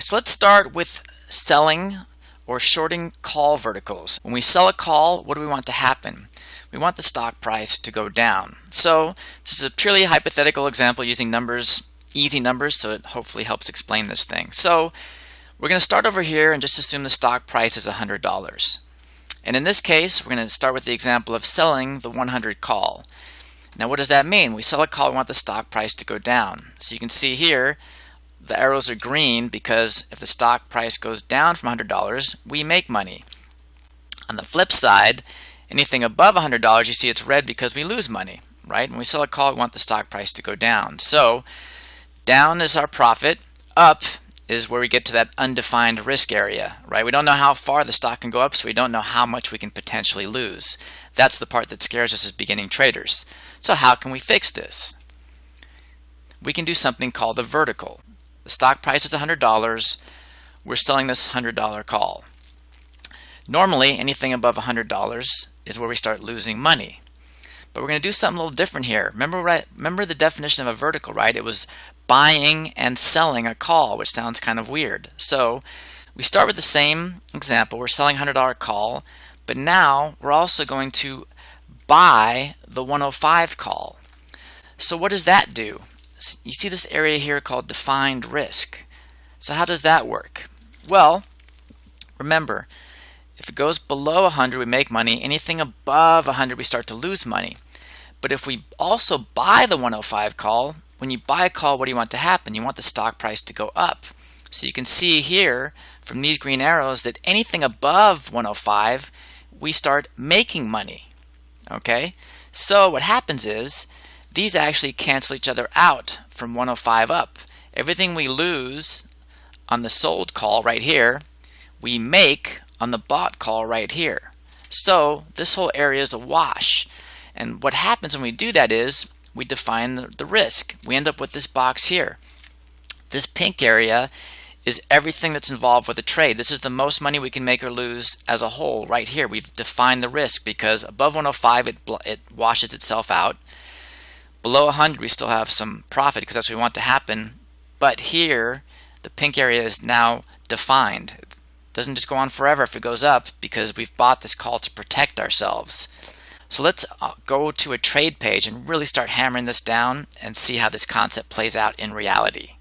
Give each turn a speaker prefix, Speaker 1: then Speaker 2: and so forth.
Speaker 1: So let's start with selling or shorting call verticals. When we sell a call, what do we want to happen? We want the stock price to go down. So this is a purely hypothetical example using numbers, easy numbers, so it hopefully helps explain this thing. So we're going to start over here and just assume the stock price is $100. And in this case, we're going to start with the example of selling the 100 call. Now what does that mean? We sell a call, we want the stock price to go down. So you can see here, the arrows are green because if the stock price goes down from $100, we make money. On the flip side, anything above $100, you see it's red because we lose money, right? When we sell a call, we want the stock price to go down. So down is our profit, up is where we get to that undefined risk area, right? We don't know how far the stock can go up, so we don't know how much we can potentially lose. That's the part that scares us as beginning traders. So how can we fix this? We can do something called a vertical. The stock price is $100. We're selling this $100 call. Normally, anything above $100 is where we start losing money. But we're going to do something a little different here. Remember the definition of a vertical, right? It was buying and selling a call, which sounds kind of weird. So we start with the same example. We're selling a $100 call, but now we're also going to buy the 105 call. So what does that do? You see this area here called defined risk. So how does that work? Well, remember, if it goes below 100, we make money. Anything above 100, we start to lose money. But if we also buy the 105 call, when you buy a call, what do you want to happen? You want the stock price to go up. So you can see here from these green arrows that anything above 105, we start making money. Okay? So what happens is these actually cancel each other out from 105 up. Everything we lose on the sold call right here, we make on the bought call right here. So this whole area is a wash. And what happens when we do that is we define the risk. We end up with this box here. This pink area is everything that's involved with a trade. This is the most money we can make or lose as a whole right here. We've defined the risk because above 105 it washes itself out. Below 100 we still have some profit because that's what we want to happen. But here the pink area is now defined. It doesn't just go on forever if it goes up because we've bought this call to protect ourselves. So let's go to a trade page and really start hammering this down and see how this concept plays out in reality.